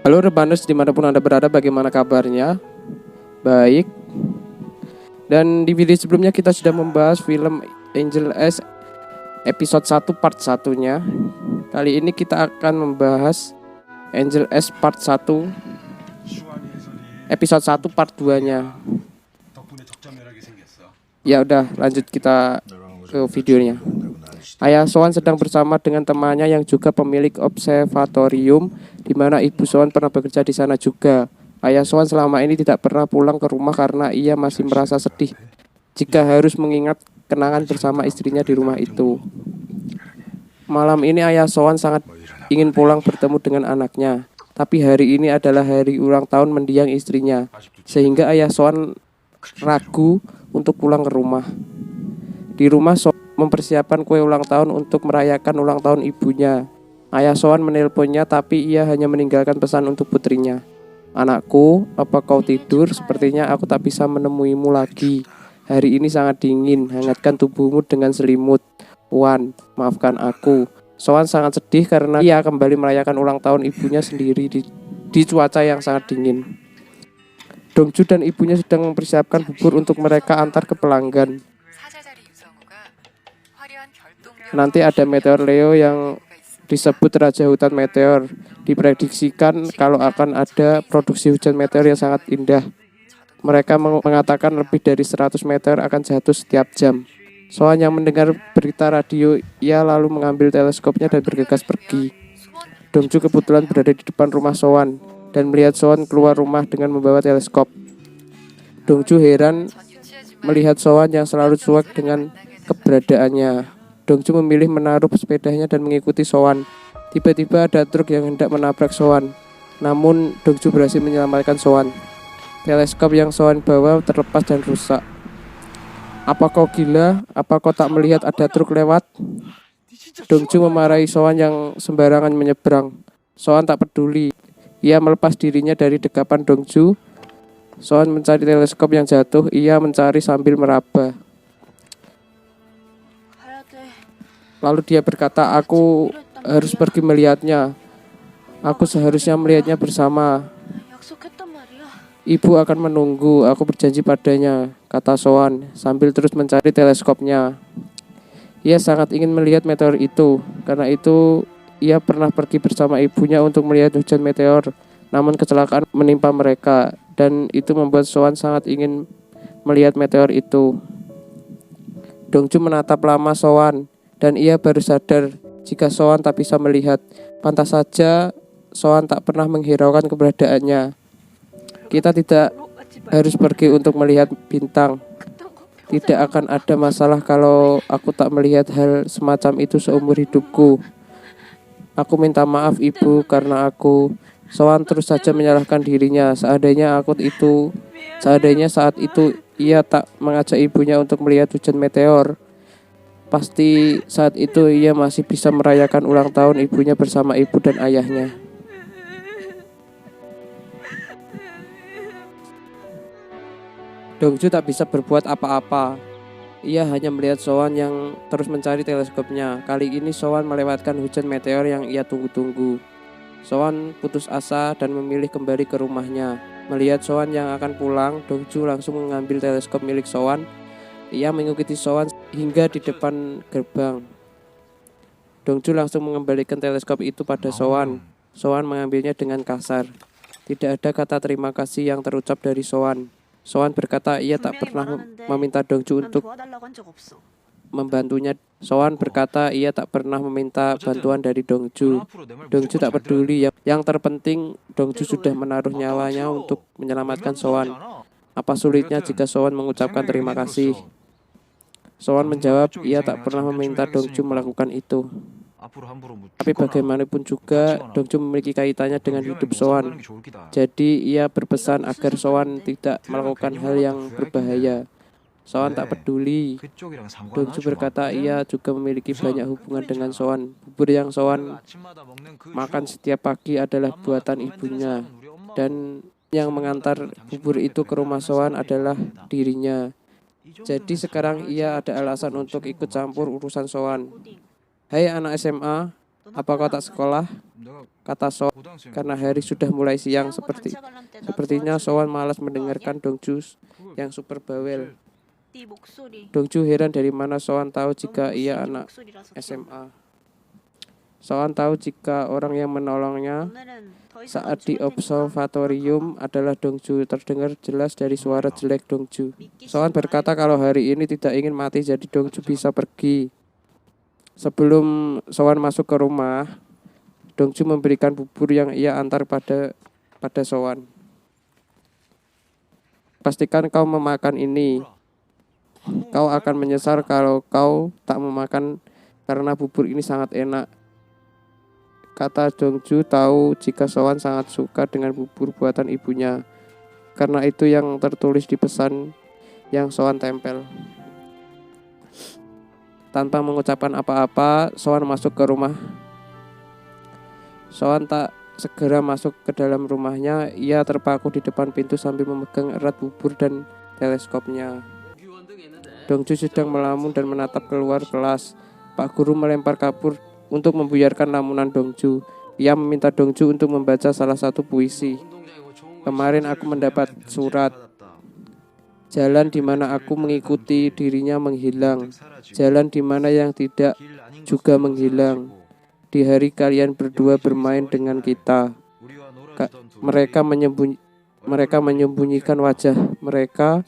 Halo Rebaners dimanapun Anda berada, bagaimana kabarnya? Baik. Dan di video sebelumnya kita sudah membahas film Angel S episode 1 part 1-nya. Kali ini kita akan membahas Angel S part 1 episode 1 part 2-nya. Ya udah, lanjut kita ke videonya. Ayah Soan sedang bersama dengan temannya yang juga pemilik observatorium, di mana ibu Soan pernah bekerja di sana juga. Ayah Soan selama ini tidak pernah pulang ke rumah karena ia masih merasa sedih jika harus mengingat kenangan bersama istrinya di rumah itu. Malam ini Ayah Soan sangat ingin pulang bertemu dengan anaknya, tapi hari ini adalah hari ulang tahun mendiang istrinya, sehingga Ayah Soan ragu untuk pulang ke rumah. Di rumah Soan mempersiapkan kue ulang tahun untuk merayakan ulang tahun ibunya. Ayah Soan menelponnya, tapi ia hanya meninggalkan pesan untuk putrinya. Anakku, apa kau tidur? Sepertinya aku tak bisa menemuimu lagi. Hari ini sangat dingin, hangatkan tubuhmu dengan selimut. Wan, maafkan aku. Soan sangat sedih karena ia kembali merayakan ulang tahun ibunya sendiri di cuaca yang sangat dingin. Dongju dan ibunya sedang mempersiapkan bubur untuk mereka antar ke pelanggan. Nanti ada meteor Leo yang disebut Raja Hutan Meteor. Diprediksikan kalau akan ada produksi hujan meteor yang sangat indah. Mereka mengatakan lebih dari 100 meteor akan jatuh setiap jam. Soan yang mendengar berita radio, ia lalu mengambil teleskopnya dan bergegas pergi. Dongju kebetulan berada di depan rumah Soan dan melihat Soan keluar rumah dengan membawa teleskop. Dongju heran melihat Soan yang selalu cuek dengan keberadaannya. Dongju memilih menaruh sepedanya dan mengikuti Soan. Tiba-tiba ada truk yang hendak menabrak Soan. Namun Dongju berhasil menyelamatkan Soan. Teleskop yang Soan bawa terlepas dan rusak. Apa kau gila? Apa kau tak melihat ada truk lewat? Dongju memarahi Soan yang sembarangan menyeberang. Soan tak peduli. Ia melepas dirinya dari dekapan Dongju. Soan mencari teleskop yang jatuh. Ia mencari sambil meraba. Lalu dia berkata, aku harus pergi melihatnya. Aku seharusnya melihatnya bersama. Ibu akan menunggu, aku berjanji padanya, kata Soan sambil terus mencari teleskopnya. Ia sangat ingin melihat meteor itu. Karena itu ia pernah pergi bersama ibunya untuk melihat hujan meteor. Namun kecelakaan menimpa mereka, dan itu membuat Soan sangat ingin melihat meteor itu. Dongju menatap lama Soan, dan ia baru sadar jika Soan tak bisa melihat. Pantas saja Soan tak pernah menghiraukan keberadaannya. Kita tidak harus pergi untuk melihat bintang. Tidak akan ada masalah kalau aku tak melihat hal semacam itu seumur hidupku. Aku minta maaf ibu karena aku. Soan terus saja menyalahkan dirinya. Seandainya saat itu ia tak mengajak ibunya untuk melihat hujan meteor, pasti saat itu ia masih bisa merayakan ulang tahun ibunya bersama ibu dan ayahnya. Dongju tak bisa berbuat apa-apa. Ia hanya melihat Soan yang terus mencari teleskopnya. Kali ini Soan melewatkan hujan meteor yang ia tunggu-tunggu. Soan putus asa dan memilih kembali ke rumahnya. Melihat Soan yang akan pulang, Dongju langsung mengambil teleskop milik Soan. Ia mengikuti Soan hingga di depan gerbang. Dongju langsung mengembalikan teleskop itu pada Soan. Soan mengambilnya dengan kasar. Tidak ada kata terima kasih yang terucap dari Soan. Soan berkata ia tak pernah meminta Dongju untuk membantunya. Soan berkata ia tak pernah meminta bantuan dari Dongju. Dongju tak peduli. Yang terpenting Dongju sudah menaruh nyawanya untuk menyelamatkan Soan. Apa sulitnya jika Soan mengucapkan terima kasih? Soan menjawab ia tak pernah meminta Dongju melakukan itu. Tapi bagaimanapun juga Dongju memiliki kaitannya dengan hidup Soan. Jadi ia berpesan agar Soan tidak melakukan hal yang berbahaya. Soan tak peduli. Dongju berkata ia juga memiliki banyak hubungan dengan Soan. Bubur yang Soan makan setiap pagi adalah buatan ibunya, dan yang mengantar bubur itu ke rumah Soan adalah dirinya. Jadi sekarang ia ada alasan untuk ikut campur urusan Soan. Hai anak SMA, Apa kau tak sekolah? Kata Soan karena hari sudah mulai siang. Sepertinya Soan malas mendengarkan Dongju yang super bawel. Dongju heran dari mana Soan tahu jika ia anak SMA. Soan tahu jika orang yang menolongnya saat di observatorium adalah Dongju. Terdengar jelas dari suara jelek Dongju. Soan berkata kalau hari ini tidak ingin mati jadi Dongju bisa pergi. Sebelum Soan masuk ke rumah, Dongju memberikan bubur yang ia antar pada Soan. Pastikan kau memakan ini. Kau akan menyesal kalau kau tak memakan karena bubur ini sangat enak. Kata Dongju tahu jika Soan sangat suka dengan bubur buatan ibunya. Karena itu yang tertulis di pesan yang Soan tempel. Tanpa mengucapkan apa-apa, Soan masuk ke rumah. Soan tak segera masuk ke dalam rumahnya. Ia terpaku di depan pintu sambil memegang erat bubur dan teleskopnya. Dongju sedang melamun dan menatap keluar kelas. Pak guru melempar kapur untuk membuyarkan lamunan Dongju. Ia meminta Dongju untuk membaca salah satu puisi. Kemarin aku mendapat surat. Jalan di mana aku mengikuti dirinya menghilang. Jalan di mana yang tidak juga menghilang. Di hari kalian berdua bermain dengan kita. Mereka menyembunyikan wajah mereka.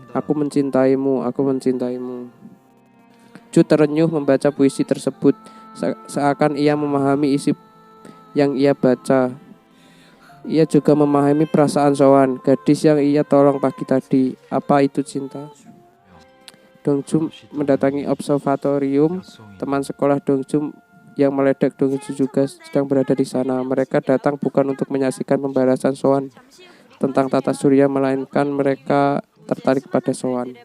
Aku mencintaimu, aku mencintaimu. Ju terenyuh membaca puisi tersebut. Seakan ia memahami isi yang ia baca. Ia juga memahami perasaan Soan, gadis yang ia tolong pagi tadi. Apa itu cinta? Dongju mendatangi observatorium. Teman sekolah Dongju yang meledek Dongju juga sedang berada di sana. Mereka datang bukan untuk menyaksikan pembalasan Soan tentang tata surya, melainkan mereka tertarik pada Soan.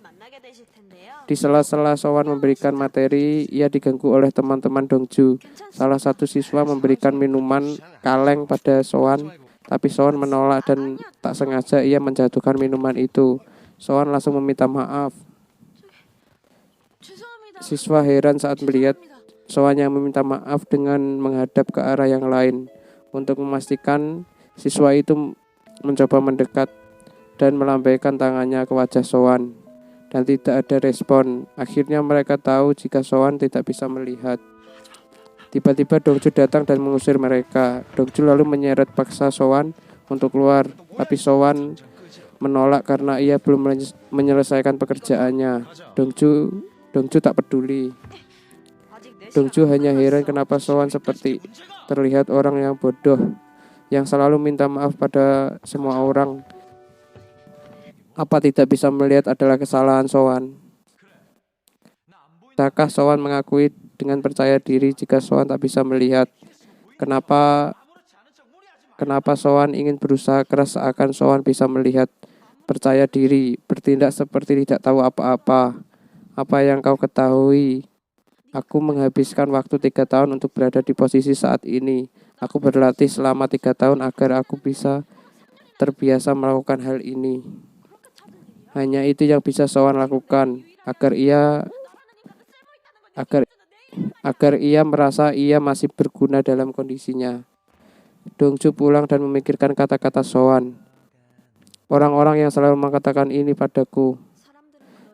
Di sela-sela Soan memberikan materi, ia diganggu oleh teman-teman Dongju. Salah satu siswa memberikan minuman kaleng pada Soan, tapi Soan menolak dan tak sengaja ia menjatuhkan minuman itu. Soan langsung meminta maaf. Siswa heran saat melihat Soan yang meminta maaf dengan menghadap ke arah yang lain. Untuk memastikan, siswa itu mencoba mendekat dan melambaikan tangannya ke wajah Soan. Dan tidak ada respon. Akhirnya mereka tahu jika Soan tidak bisa melihat. Tiba-tiba Dongju datang dan mengusir mereka. Dongju lalu menyeret paksa Soan untuk keluar. Tapi Soan menolak karena ia belum menyelesaikan pekerjaannya. Dongju tak peduli. Dongju hanya heran kenapa Soan seperti terlihat orang yang bodoh, yang selalu minta maaf pada semua orang. Apa tidak bisa melihat adalah kesalahan Soan? Tidakkah Soan mengakui dengan percaya diri jika Soan tak bisa melihat? Kenapa Soan ingin berusaha keras seakan Soan bisa melihat? Percaya diri, bertindak seperti tidak tahu apa-apa. Apa yang kau ketahui? Aku menghabiskan waktu 3 tahun untuk berada di posisi saat ini. Aku berlatih selama 3 tahun agar aku bisa terbiasa melakukan hal ini. Hanya itu yang bisa Soan lakukan agar ia merasa ia masih berguna dalam kondisinya. Dongju pulang dan memikirkan kata-kata Soan. Orang-orang yang selalu mengatakan ini padaku.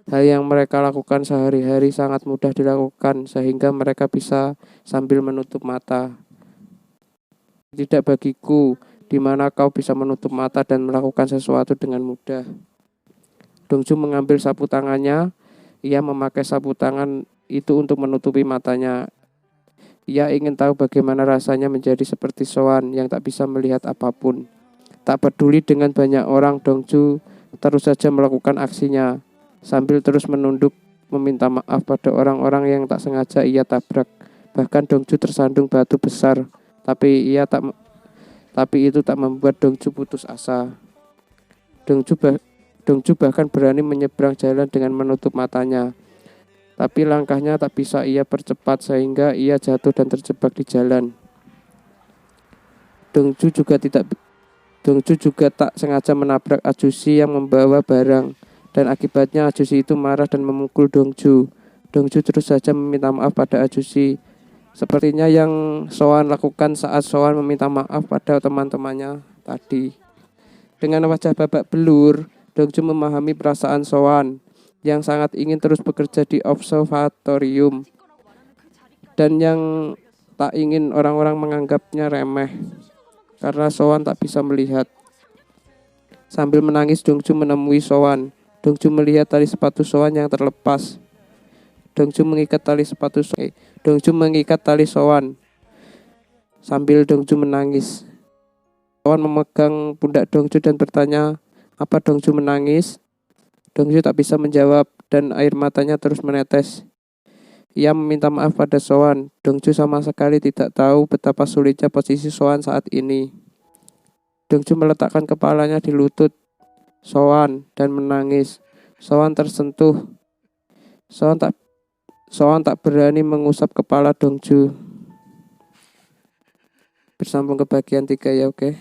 Hal yang mereka lakukan sehari-hari sangat mudah dilakukan sehingga mereka bisa sambil menutup mata. Tidak bagiku, di mana kau bisa menutup mata dan melakukan sesuatu dengan mudah. Dongju mengambil sapu tangannya. Ia memakai sapu tangan itu untuk menutupi matanya. Ia ingin tahu bagaimana rasanya menjadi seperti Soan yang tak bisa melihat apapun. Tak peduli dengan banyak orang, Dongju terus saja melakukan aksinya. Sambil terus menunduk meminta maaf pada orang-orang yang tak sengaja ia tabrak. Bahkan Dongju tersandung batu besar. Tapi itu tak membuat Dongju putus asa. Dongju bahkan berani menyeberang jalan dengan menutup matanya. Tapi langkahnya tak bisa ia percepat sehingga ia jatuh dan terjebak di jalan. Dongju juga tak sengaja menabrak Ajushi yang membawa barang. Dan akibatnya Ajushi itu marah dan memukul Dongju. Dongju terus saja meminta maaf pada Ajushi. Sepertinya yang Soan lakukan saat Soan meminta maaf pada teman-temannya tadi. Dengan wajah babak belur, Dongju memahami perasaan Soan yang sangat ingin terus bekerja di observatorium dan yang tak ingin orang-orang menganggapnya remeh karena Soan tak bisa melihat. Sambil menangis, Dongju menemui Soan. Dongju melihat tali sepatu Soan yang terlepas. Dongju mengikat tali Soan sambil Dongju menangis. Soan memegang pundak Dongju dan bertanya, "Apa Dongju menangis?" Dongju tak bisa menjawab dan air matanya terus menetes. Ia meminta maaf pada Soan. Dongju sama sekali tidak tahu betapa sulitnya posisi Soan saat ini. Dongju meletakkan kepalanya di lutut Soan dan menangis. Soan tersentuh. Soan tak berani mengusap kepala Dongju. Bersambung ke bagian 3 ya, oke.